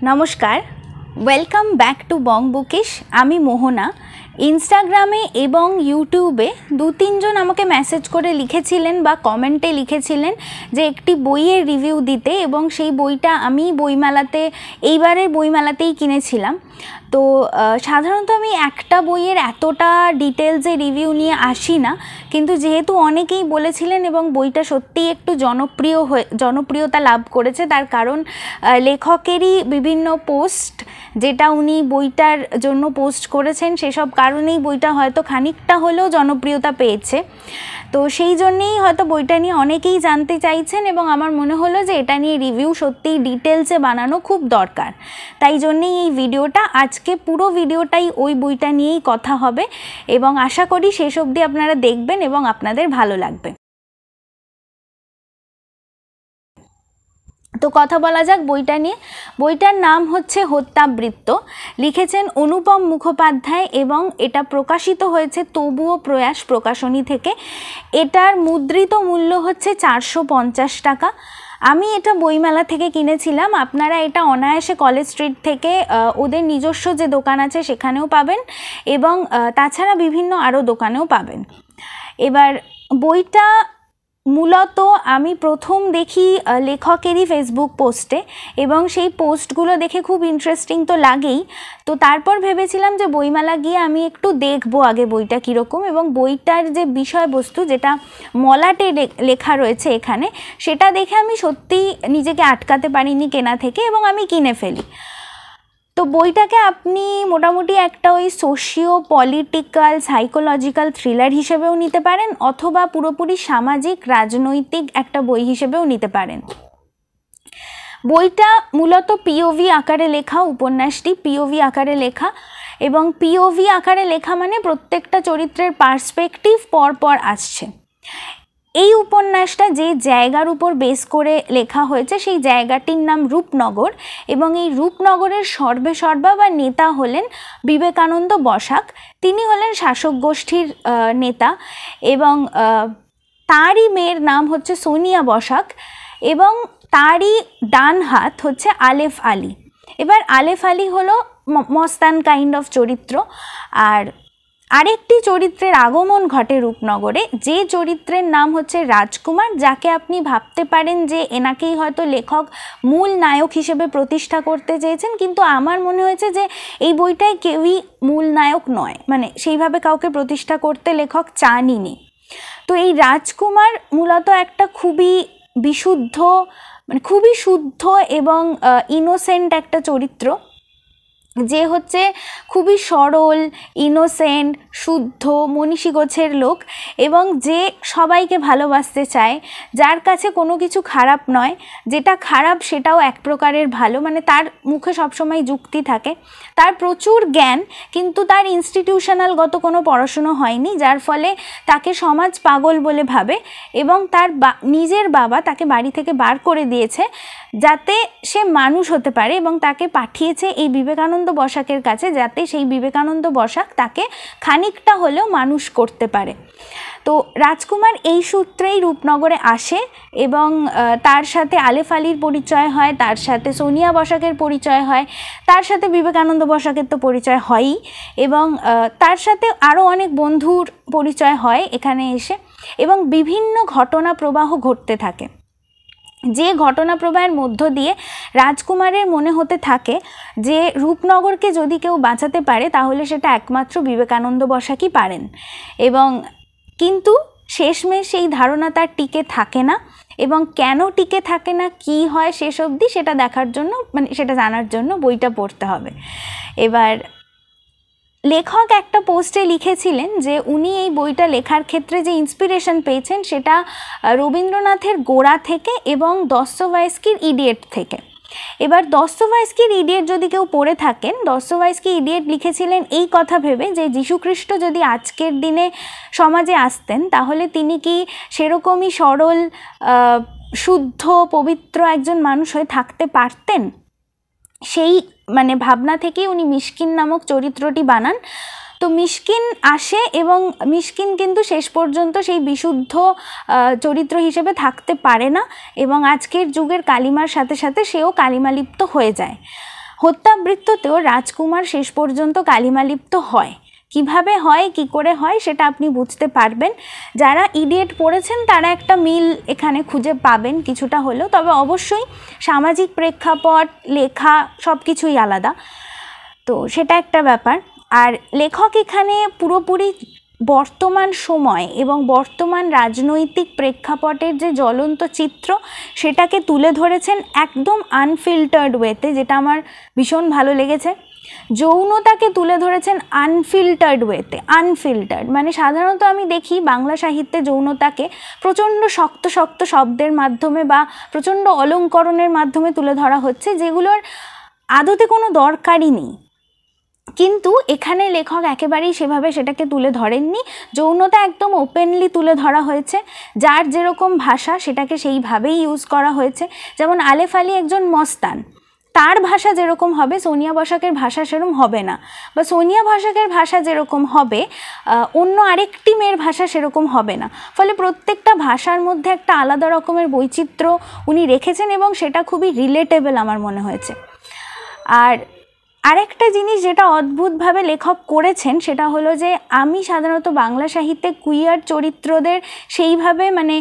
नमस्कार welcome back to Bang bookish आमी मोहना इन्स्टाग्रामे एवं यूट्यूबे दो तीन जन आमाके मैसेज करे लिखेछिलेन बा कमेंटे लिखेछिलेन जे एकटी बोइयेर रिव्यू दिते एवं सेई बोइटा आमी बोइमेलाते एइबारेर बोइमेलातेई किनेछिलाम। तो साधारणत आमी एकटा बोइयेर एतटा डिटेल्से रिव्यू निये आसि ना, किन्तु जेहेतु अनेकेई बोलेछिलेन एवं बोइटा सत्यिई एकटु जनप्रियता लाभ करेছে तार कारण लेखकेरই विभिन्न पोस्ट जेटा उनी बोइटार जन्य पोस्ट करेছেন सेसब कारणेই बोइटा हयतो खानिकटा हलेও जनप्रियता पेয়েছে। तो सेई जन्यই हयतो बोइटा निये अनेकेई जानते चाइছেন এবং আমার মনে হলো যে এটা নিয়ে রিভিউ সত্যিই ডিটেলসে বানানো খুব দরকার। তাই জন্যই এই ভিডিওটা, আজকে পুরো ভিডিওটাই ওই বইটা নিয়েই কথা হবে এবং আশা করি শেষ অবধি আপনারা দেখবেন এবং আপনাদের ভালো লাগবে। तो कथा बला जाक बोइटा निये। बोइटार नाम होच्छे हत्याबृत्त, लिखेছেন অনুপম মুখোপাধ্যায় এবং এটা প্রকাশিত হয়েছে তবুও প্রয়াস প্রকাশনী থেকে। এটার মুদ্রিত মূল্য হচ্ছে 450 টাকা। আমি এটা বইমেলা থেকে কিনেছিলাম। আপনারা এটা অনায়াসে কলেজ স্ট্রিট থেকে ওদের নিজস্ব যে দোকান আছে সেখানেও পাবেন এবং তাছাড়া বিভিন্ন আরও দোকানেও পাবেন। এবার বইটা মূলত আমি প্রথম দেখি লেখকেরই ফেসবুক পোস্টে এবং সেই পোস্টগুলো দেখে খুব ইন্টারেস্টিং তো লাগেই। তো তারপর ভেবেছিলাম যে বইমেলা গিয়ে আমি একটু দেখবো আগে বইটা কীরকম, এবং বইটার যে বিষয়বস্তু যেটা মলাটে লেখা রয়েছে এখানে, সেটা দেখে আমি সত্যিই নিজেকে আটকাতে পারিনি কেনা থেকে এবং আমি কিনে ফেলি। তো বইটাকে আপনি মোটামুটি একটা ওই সোশিও পলিটিক্যাল সাইকোলজিক্যাল থ্রিলার হিসেবেও নিতে পারেন অথবা পুরোপুরি সামাজিক রাজনৈতিক একটা বই হিসেবেও নিতে পারেন। বইটা মূলত পিওভি আকারে লেখা, উপন্যাসটি পিওভি আকারে লেখা এবং পিওভি আকারে লেখা মানে প্রত্যেকটা চরিত্রের পার্সপেক্টিভ পরপর আসছে। এই উপন্যাসটা যে জায়গার উপর বেস করে লেখা হয়েছে সেই জায়গাটির নাম রূপনগর এবং এই রূপনগরের সর্বেসর্বা বা নেতা হলেন বিবেকানন্দ বসাক। তিনি হলেন শাসক গোষ্ঠীর নেতা এবং তারই মেয়ের নাম হচ্ছে সোনিয়া বসাক এবং তারই ডান হাত হচ্ছে আলেফ আলী। এবার আলেফ আলী হলো মস্তান কাইন্ড অফ চরিত্র। আর আরেকটি চরিত্রের আগমন ঘটে রূপনগরে, যে চরিত্রের নাম হচ্ছে রাজকুমার, যাকে আপনি ভাবতে পারেন যে এনাকেই হয়তো লেখক মূল নায়ক হিসেবে প্রতিষ্ঠা করতে চেয়েছেন, কিন্তু আমার মনে হয়েছে যে এই বইটায় কেউই মূল নায়ক নয়, মানে সেইভাবে কাউকে প্রতিষ্ঠা করতে লেখক চানইনি। তো এই রাজকুমার মূলত একটা খুবই বিশুদ্ধ, মানে খুবই শুদ্ধ এবং ইনোসেন্ট একটা চরিত্র, যে হচ্ছে খুবই সরল, ইনোসেন্ট, শুদ্ধ, মনীষী গোছের লোক এবং যে সবাইকে ভালোবাসতে চায়, যার কাছে কোনো কিছু খারাপ নয়, যেটা খারাপ সেটাও এক প্রকারের ভালো, মানে তার মুখে সবসময় যুক্তি থাকে। তার প্রচুর জ্ঞান, কিন্তু তার ইনস্টিটিউশনালগত কোনো পড়াশুনো হয়নি, যার ফলে তাকে সমাজ পাগল বলে ভাবে এবং তার নিজের বাবা তাকে বাড়ি থেকে বার করে দিয়েছে যাতে সে মানুষ হতে পারে এবং তাকে পাঠিয়েছে এই বিবেকানন্দ বসাকের কাছে যাতে সেই বিবেকানন্দ বসাক তাকে খানিকটা হলেও মানুষ করতে পারে। তো রাজকুমার এই সূত্রেই রূপনগরে আসে এবং তার সাথে আলেফ আলীর পরিচয় হয়, তার সাথে সোনিয়া বসাকের পরিচয় হয়, তার সাথে বিবেকানন্দ বসাকের তো পরিচয় হয়ই এবং তার সাথে আরও অনেক বন্ধুর পরিচয় হয় এখানে এসে এবং বিভিন্ন ঘটনা প্রবাহ ঘটতে থাকে। যে ঘটনা প্রবাহের মধ্য দিয়ে রাজকুমারের মনে হতে থাকে যে রূপনগরকে যদি কেউ বাঁচাতে পারে তাহলে সেটা একমাত্র বিবেকানন্দ বসাকই পারেন এবং কিন্তু শেষমেশ সেই ধারণা তার টিকে থাকে না এবং কেন টিকে থাকে না, কী হয় শেষ অবধি সেটা দেখার জন্য, মানে সেটা জানার জন্য বইটা পড়তে হবে। এবার লেখক একটা পোস্টে লিখেছিলেন যে উনি এই বইটা লেখার ক্ষেত্রে যে ইন্সপিরেশন পেয়েছেন সেটা রবীন্দ্রনাথের গোড়া থেকে এবং দস্তয়েভস্কির ইডিয়েট থেকে। এবার দস্তয়েভস্কির ইডিয়েট যদি কেউ পড়ে থাকেন, দস্তয়েভস্কি ইডিয়েট লিখেছিলেন এই কথা ভেবে যে যীশুখ্রিস্ট যদি আজকের দিনে সমাজে আসতেন তাহলে তিনি কি সেরকমই সরল, শুদ্ধ, পবিত্র একজন মানুষ হয়ে থাকতে পারতেন? সেই মানে ভাবনা থেকেই উনি মিশকিন নামক চরিত্রটি বানান। তো মিশকিন আসে এবং মিশকিন কিন্তু শেষ পর্যন্ত সেই বিশুদ্ধ চরিত্র হিসেবে থাকতে পারে না এবং আজকের যুগের কালিমার সাথে সাথে সেও কালিমালিপ্ত হয়ে যায়। হত্যাবৃত্ততেও রাজকুমার শেষ পর্যন্ত কালিমালিপ্ত হয়। কিভাবে হয়, কি করে হয়, সেটা আপনি বুঝতে পারবেন। যারা ইডিয়েট পড়েছেন তারা একটা মিল এখানে খুঁজে পাবেন কিছুটা হলেও। তবে অবশ্যই সামাজিক প্রেক্ষাপট, লেখা সব কিছুই আলাদা, তো সেটা একটা ব্যাপার। আর লেখক এখানে পুরোপুরি বর্তমান সময় এবং বর্তমান রাজনৈতিক প্রেক্ষাপটের যে জ্বলন্ত চিত্র সেটাকে তুলে ধরেছেন একদম আনফিল্টার্ড ওয়েতে, যেটা আমার ভীষণ ভালো লেগেছে। যৌনতাকে তুলে ধরেছেন আনফিল্টার্ড ওয়েতে। আনফিল্টার্ড মানে সাধারণত আমি দেখি বাংলা সাহিত্যে যৌনতাকে প্রচণ্ড শক্ত শক্ত শব্দের মাধ্যমে বা প্রচণ্ড অলঙ্করণের মাধ্যমে তুলে ধরা হচ্ছে, যেগুলোর আদতে কোনো দরকারই নেই। কিন্তু এখানে লেখক একেবারেই সেভাবে সেটাকে তুলে ধরেননি। যৌনতা একদম ওপেনলি তুলে ধরা হয়েছে, যার যেরকম ভাষা সেটাকে সেইভাবেই ইউজ করা হয়েছে। যেমন আলেফ আলী একজন মস্তান, তার ভাষা যেরকম হবে সোনিয়া বসাকের ভাষা সেরকম হবে না, বা সোনিয়া বসাকের ভাষা যেরকম হবে অন্য আরেকটি মেয়ের ভাষা সেরকম হবে না। ফলে প্রত্যেকটা ভাষার মধ্যে একটা আলাদা রকমের বৈচিত্র্য উনি রেখেছেন এবং সেটা খুবই রিলেটেবল আমার মনে হয়েছে। আর আরেকটা জিনিস যেটা অদ্ভুতভাবে লেখক করেছেন সেটা হলো যে আমি সাধারণত বাংলা সাহিত্যে কুইয়ার চরিত্রদের সেইভাবে মানে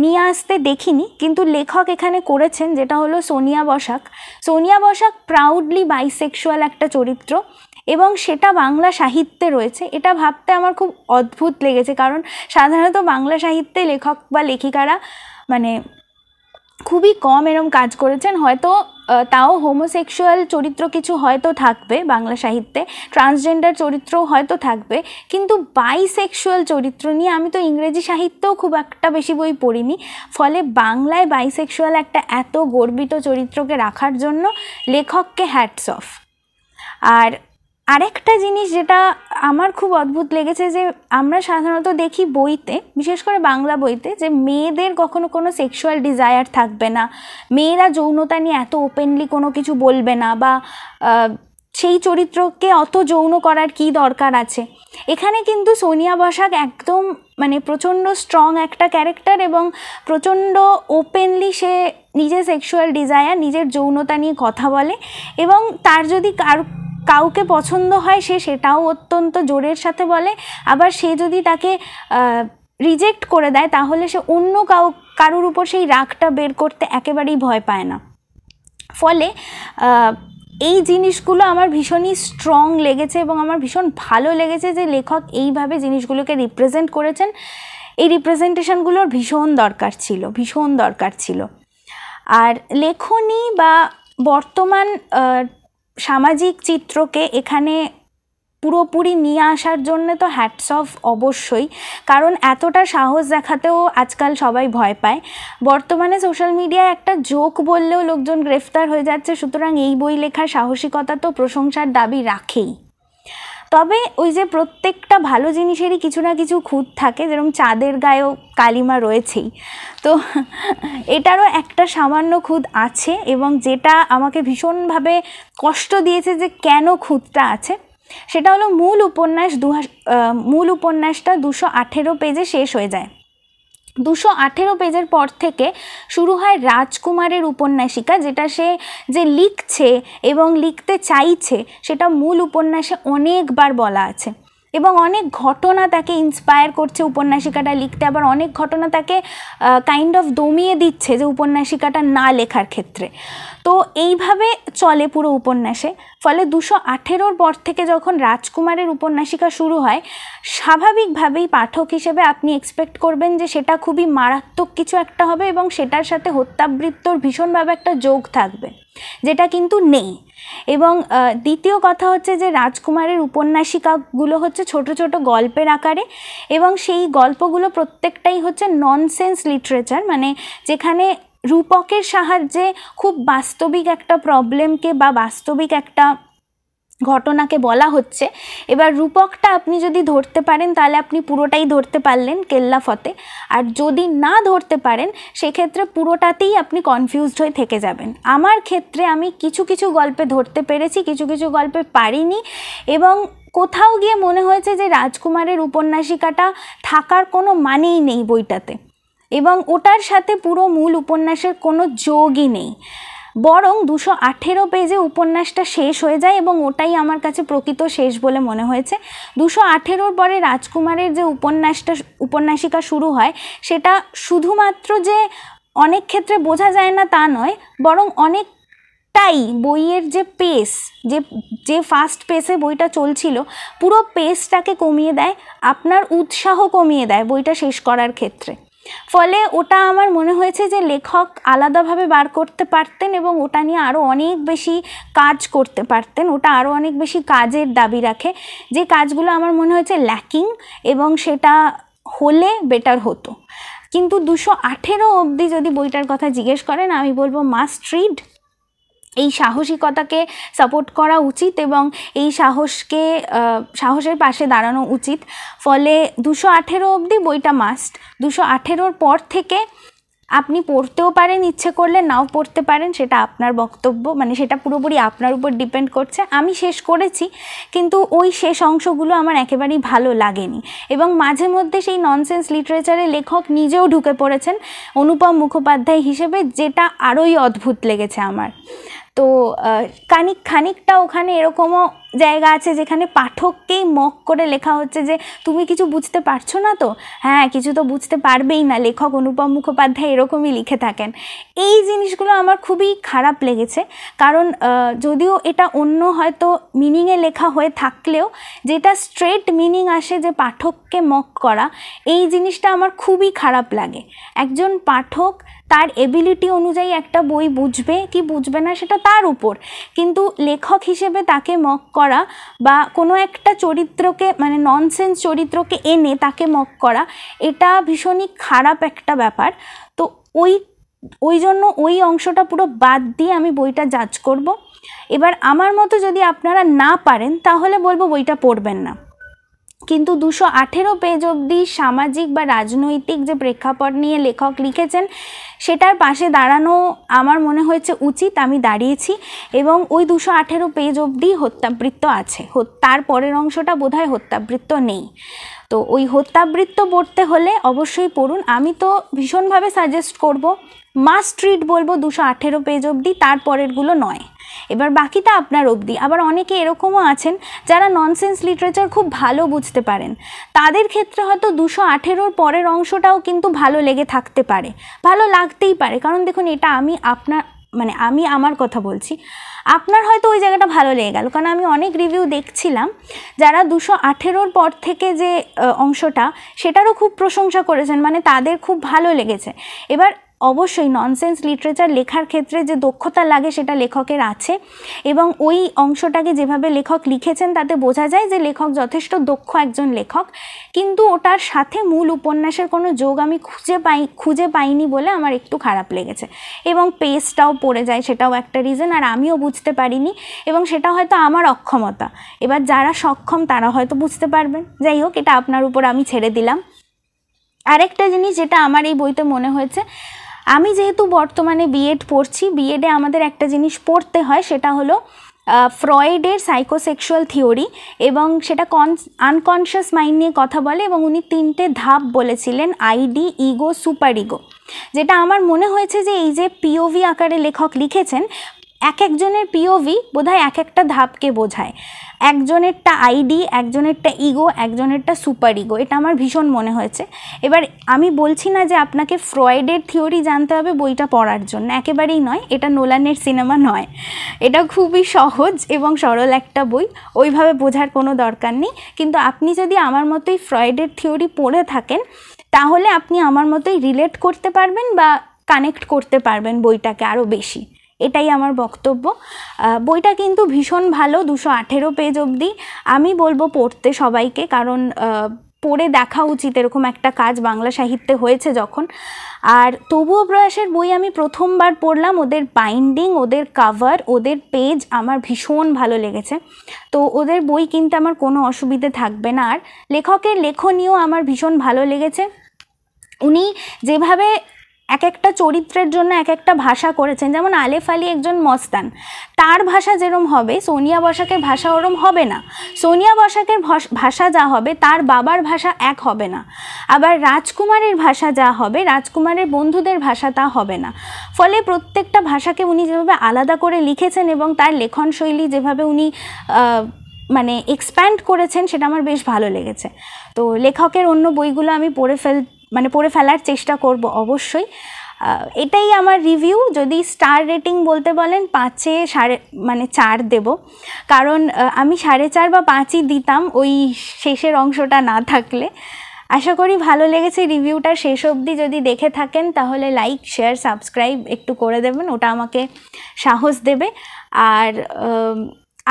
নিয়ে আসতে দেখিনি, কিন্তু লেখক এখানে করেছেন, যেটা হলো সোনিয়া বসাক। সোনিয়া বসাক প্রাউডলি বাইসেক্সুয়াল একটা চরিত্র এবং সেটা বাংলা সাহিত্যে রয়েছে। এটা ভাবতে আমার খুব অদ্ভুত লেগেছে, কারণ সাধারণত বাংলা সাহিত্যে লেখক বা লেখিকারা মানে খুবই কম এরম কাজ করেছেন। হয়তো তাও হোমোসেক্সুয়াল চরিত্র কিছু হয়তো থাকবে বাংলা সাহিত্যে, ট্রান্সজেন্ডার চরিত্রও হয়তো থাকবে, কিন্তু বাইসেক্সুয়াল চরিত্র নিয়ে আমি তো ইংরেজি সাহিত্যেও খুব একটা বেশি বই পড়িনি। ফলে বাংলায় বাইসেক্সুয়াল একটা এত গর্বিত চরিত্রকে রাখার জন্য লেখককে হ্যাটস অফ। আর আরেকটা জিনিস যেটা আমার খুব অদ্ভুত লেগেছে, যে আমরা সাধারণত দেখি বইতে, বিশেষ করে বাংলা বইতে, যে মেয়েদের কখনো কোনো সেক্সুয়াল ডিজায়ার থাকবে না, মেয়েরা যৌনতা নিয়ে এত ওপেনলি কোনো কিছু বলবে না, বা সেই চরিত্রকে অত যৌন করার কি দরকার আছে। এখানে কিন্তু সোনিয়া বসাক একদম মানে প্রচণ্ড স্ট্রং একটা ক্যারেক্টার এবং প্রচণ্ড ওপেনলি সে নিজের সেক্সুয়াল ডিজায়ার, নিজের যৌনতা নিয়ে কথা বলে, এবং তার যদি কাউকে পছন্দ হয় সে সেটাও অত্যন্ত জোরের সাথে বলে। আবার সে যদি তাকে রিজেক্ট করে দেয় তাহলে সে অন্য কারোর উপর সেই রাগটা বের করতে একেবারেই ভয় পায় না। ফলে এই জিনিসগুলো আমার ভীষণই স্ট্রং লেগেছে এবং আমার ভীষণ ভালো লেগেছে যে লেখক এইভাবে জিনিসগুলোকে রিপ্রেজেন্ট করেছেন। এই রিপ্রেজেন্টেশনগুলোর ভীষণ দরকার ছিল। আর লেখনী বা বর্তমান সামাজিক চিত্রকে এখানে পুরোপুরি নিয়ে আসার জন্য তো হ্যাটস অফ অবশ্যই, কারণ এতটা সাহস দেখাতেও আজকাল সবাই ভয় পায়। বর্তমানে সোশ্যাল মিডিয়ায় একটা জোক বললেও লোকজন গ্রেফতার হয়ে যাচ্ছে, সুতরাং এই বই লেখার সাহসিকতা তো প্রশংসার দাবি রাখেই। তবে ওই যে প্রত্যেকটা ভালো জিনিসেরই কিছু না কিছু খুঁত থাকে, যেরকম চাঁদের গায়েও কালিমা রয়েছেই, তো এটারও একটা সামান্য খুঁত আছে, এবং যেটা আমাকে ভীষণভাবে কষ্ট দিয়েছে যে কেন খুঁতটা আছে, সেটা হলো মূল উপন্যাসটা 218 পেজে শেষ হয়ে যায়। 218 পেজের পর থেকে শুরু হয় রাজকুমারের উপন্যাসিকা, যেটা সে যে লিখছে এবং লিখতে চাইছে সেটা মূল উপন্যাসে অনেকবার বলা আছে, এবং অনেক ঘটনা তাকে ইন্সপায়ার করছে উপন্যাসিকাটা লিখতে, আবার অনেক ঘটনা তাকে কাইন্ড অফ দমিয়ে দিচ্ছে যে উপন্যাসিকাটা না লেখার ক্ষেত্রে। তো এইভাবে চলে পুরো উপন্যাসে। ফলে 218 পর থেকে যখন রাজকুমারের উপন্যাসিকা শুরু হয়, স্বাভাবিকভাবেই পাঠক হিসেবে আপনি এক্সপেক্ট করবেন যে সেটা খুবই মারাত্মক কিছু একটা হবে এবং সেটার সাথে হত্যাবৃত্তর ভীষণভাবে একটা যোগ থাকবে, যেটা কিন্তু নেই। এবং দ্বিতীয় কথা হচ্ছে যে রাজকুমারের উপন্যাসিকাগুলো হচ্ছে ছোট ছোট গল্পের আকারে, এবং সেই গল্পগুলো প্রত্যেকটাই হচ্ছে ননসেন্স লিটারেচার, মানে যেখানে রূপকের সাহায্যে খুব বাস্তবিক একটা প্রবলেমকে বা বাস্তবিক একটা ঘটনাকে বলা হচ্ছে। এবার রূপকটা আপনি যদি ধরতে পারেন তাহলে আপনি পুরোটাই ধরতে পারলেন কেল্লা ফতে, আর যদি না ধরতে পারেন সেক্ষেত্রে পুরোটাতেই আপনি কনফিউজড হয়ে থেকে যাবেন। আমার ক্ষেত্রে আমি কিছু কিছু গল্পে ধরতে পেরেছি, কিছু কিছু গল্পে পারিনি, এবং কোথাও গিয়ে মনে হয়েছে যে রাজকুমারের উপন্যাসিকাটা থাকার কোনো মানেই নেই বইটাতে, এবং ওটার সাথে পুরো মূল উপন্যাসের কোনো যোগই নেই। বরং 218 পেজে উপন্যাসটা শেষ হয়ে যায় এবং ওটাই আমার কাছে প্রকৃত শেষ বলে মনে হয়েছে। 218 পরে রাজকুমারের যে উপন্যাসিকা শুরু হয় সেটা শুধুমাত্র যে অনেক ক্ষেত্রে বোঝা যায় না তা নয়, বরং অনেকটাই বইয়ের যে পেস, যে ফাস্ট পেসে বইটা চলছিল পুরো পেসটাকে কমিয়ে দেয়, আপনার উৎসাহ কমিয়ে দেয় বইটা শেষ করার ক্ষেত্রে। ফলে ওটা আমার মনে হয়েছে যে লেখক আলাদাভাবে বার করতে পারতেন এবং ওটা নিয়ে আরও অনেক বেশি কাজ করতে পারতেন। ওটা আরও অনেক বেশি কাজের দাবি রাখে, যে কাজগুলো আমার মনে হয়েছে ল্যাকিং, এবং সেটা হলে বেটার হতো। কিন্তু 218 অবধি যদি বইটার কথা জিজ্ঞেস করেন, আমি বলবো মাস্ট রিড। এই সাহসিকতাকে সাপোর্ট করা উচিত এবং এই সাহসের পাশে দাঁড়ানো উচিত। ফলে 218 অবধি বইটা মাস্ট। 218 পর থেকে আপনি পড়তেও পারেন, ইচ্ছে করলে নাও পড়তে পারেন, সেটা আপনার বক্তব্য, মানে সেটা পুরোপুরি আপনার উপর ডিপেন্ড করছে। আমি শেষ করেছি, কিন্তু ওই শেষ অংশগুলো আমার একেবারেই ভালো লাগেনি এবং মাঝে মধ্যে সেই ননসেন্স লিটারেচারে লেখক নিজেও ঢুকে পড়েছেন অনুপম মুখোপাধ্যায় হিসেবে, যেটা আরোই অদ্ভুত লেগেছে আমার। তো খানিকটা ওখানে এরকমও জায়গা আছে যেখানে পাঠককেই মক করে লেখা হচ্ছে যে তুমি কিছু বুঝতে পারছো না তো, হ্যাঁ কিছু তো বুঝতে পারবেই না, লেখক অনুপম মুখোপাধ্যায় এরকমই লিখে থাকেন। এই জিনিসগুলো আমার খুবই খারাপ লেগেছে, কারণ যদিও এটা অন্য হয়তো মিনিংয়ে লেখা হয়ে থাকলেও যেটা স্ট্রেট মিনিং আসে যে পাঠককে মক করা, এই জিনিসটা আমার খুবই খারাপ লাগে। একজন পাঠক তার এবিলিটি অনুযায়ী একটা বই বুঝবে কি বুঝবে না সেটা তার উপর, কিন্তু লেখক হিসেবে তাকে মক করা বা কোনো একটা চরিত্রকে, মানে ননসেন্স চরিত্রকে এনে তাকে মক করা, এটা ভীষণই খারাপ একটা ব্যাপার। তো ওই জন্য ওই অংশটা পুরো বাদ দিয়ে আমি বইটা জাজ করব। এবার আমার মতো যদি আপনারা না পারেন তাহলে বলবো বইটা পড়বেন না, কিন্তু 218 পেজ অবধি সামাজিক বা রাজনৈতিক যে প্রেক্ষাপট নিয়ে লেখক লিখেছেন সেটার পাশে দাঁড়ানো আমার মনে হয়েছে উচিত। আমি দাঁড়িয়েছি এবং ওই 218 পেজ অবধি হত্যাবৃত্ত আছে, তার পরের অংশটা বোধহয় হত্যাবৃত্ত নেই। তো ওই হত্যাবৃত্ত পড়তে হলে অবশ্যই পড়ুন। আমি তো ভীষণভাবে সাজেস্ট করব, মাস্ট রিড বলবো 218 পেজ অবধি, তারপরেরগুলো নয়। এবার বাকিটা আপনার অবধি। আবার অনেকে এরকমও আছেন যারা ননসেন্স লিটারেচার খুব ভালো বুঝতে পারেন, তাদের ক্ষেত্রে হয়তো 218 পরের অংশটাও কিন্তু ভালো লেগে থাকতে পারে, ভালো লাগতেই পারে। কারণ দেখুন, এটা আমি আমার কথা বলছি, আপনার হয়তো ওই জায়গাটা ভালো লেগে গেল, কারণ আমি অনেক রিভিউ দেখছিলাম যারা 218 পর থেকে যে অংশটা সেটারও খুব প্রশংসা করেছেন, মানে তাদের খুব ভালো লেগেছে। এবার অবশ্যই ননসেন্স লিটারেচার লেখার ক্ষেত্রে যে দক্ষতা লাগে সেটা লেখকের আছে, এবং ওই অংশটাকে যেভাবে লেখক লিখেছেন তাতে বোঝা যায় যে লেখক যথেষ্ট দক্ষ একজন লেখক, কিন্তু ওটার সাথে মূল উপন্যাসের কোনো যোগ আমি খুঁজে পাইনি বলে আমার একটু খারাপ লেগেছে। এবং পেজটাও পড়ে যায়, সেটাও একটা রিজন, আর আমিও বুঝতে পারিনি, এবং সেটা হয়তো আমার অক্ষমতা। এবার যারা সক্ষম তারা হয়তো বুঝতে পারবেন, যাই হোক, এটা আপনার উপর আমি ছেড়ে দিলাম। আরেকটা জিনিস যেটা আমার এই বইতে মনে হয়েছে, আমি যেহেতু বর্তমানে বিএড পড়ছি, বিএডে আমাদের একটা জিনিস পড়তে হয়, সেটা হলো ফ্রয়েডের সাইকোসেক্সুয়াল থিওরি, এবং সেটা আনকনশিয়াস মাইন্ড নিয়ে কথা বলে, এবং উনি 3টে ধাপ বলেছিলেন, আইডি, ইগো, সুপার ইগো। যেটা আমার মনে হয়েছে যে এই যে পিওভি আকারে লেখক লিখেছেন, এক একজনের পিওভি বোধহয় এক একটা ধাপকে বোঝায়। একজনেরটা আইডি, একজনেরটা ইগো, একজনেরটা সুপার ইগো, এটা আমার ভীষণ মনে হয়েছে। এবার আমি বলছি না যে আপনাকে ফ্রয়েডের থিওরি জানতে হবে বইটা পড়ার জন্য, একেবারেই নয়, এটা নোলানের সিনেমা নয়, এটা খুবই সহজ এবং সরল একটা বই, ওইভাবে বোঝার কোনো দরকার নেই। কিন্তু আপনি যদি আমার মতোই ফ্রয়েডের থিওরি পড়ে থাকেন তাহলে আপনি আমার মতোই রিলেট করতে পারবেন বা কানেক্ট করতে পারবেন বইটাকে আরও বেশি, এটাই আমার বক্তব্য। বইটা কিন্তু ভীষণ ভালো, 218 পেজ অবধি আমি বলবো পড়তে সবাইকে, কারণ পড়ে দেখা উচিত এরকম একটা কাজ বাংলা সাহিত্যে হয়েছে যখন। আর তবুও প্রয়াসের বই আমি প্রথমবার পড়লাম, ওদের বাইন্ডিং, ওদের কাভার, ওদের পেজ আমার ভীষণ ভালো লেগেছে। তো ওদের বই কিনতে আমার কোনো অসুবিধে থাকবে না। আর লেখকের লেখনীও আমার ভীষণ ভালো লেগেছে। উনি যেভাবে এক একটা চরিত্রের জন্য এক একটা ভাষা করেছেন। যেমন আলেফ আলী একজন মস্তান, তার ভাষা যেরম হবে সোনিয়া বসাকের ভাষা ওরম হবে না। সোনিয়া বসাকের ভাষা যা হবে তার বাবার ভাষা এক হবে না। আবার রাজকুমারের ভাষা যা হবে রাজকুমারের বন্ধুদের ভাষা তা হবে না। ফলে প্রত্যেকটা ভাষাকে উনি যেভাবে আলাদা করে লিখেছেন এবং তার লেখন শৈলী যেভাবে উনি মানে এক্সপ্যান্ড করেছেন সেটা আমার বেশ ভালো লেগেছে। তো লেখকের অন্য বইগুলো আমি পড়ে ফেলার চেষ্টা করব অবশ্যই। এটাই আমার রিভিউ। যদি স্টার রেটিং বলতে বলেন 5-এ 4 দেব, কারণ আমি 4.5 বা 5ই দিতাম ওই শেষের অংশটা না থাকলে। আশা করি ভালো লেগেছে রিভিউটা। শেষ অবধি যদি দেখে থাকেন তাহলে লাইক শেয়ার সাবস্ক্রাইব একটু করে দেবেন, ওটা আমাকে সাহস দেবে। আর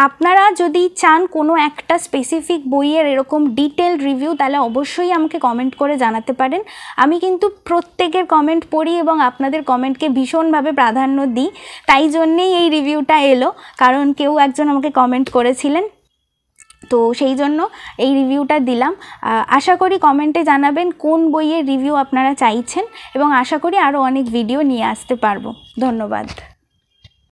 আপনারা যদি চান কোনো একটা স্পেসিফিক বইয়ের এরকম ডিটেলড রিভিউ তাহলে অবশ্যই আমাকে কমেন্ট করে জানাতে পারেন। আমি কিন্তু প্রত্যেকের কমেন্ট পড়ি এবং আপনাদের কমেন্টকে ভীষণভাবে প্রাধান্য দিই, তাই জন্যেই এই রিভিউটা এলো, কারণ কেউ একজন আমাকে কমেন্ট করেছিলেন, তো সেই জন্য এই রিভিউটা দিলাম। আশা করি কমেন্টে জানাবেন কোন বইয়ের রিভিউ আপনারা চাইছেন এবং আশা করি আরও অনেক ভিডিও নিয়ে আসতে পারবো। ধন্যবাদ।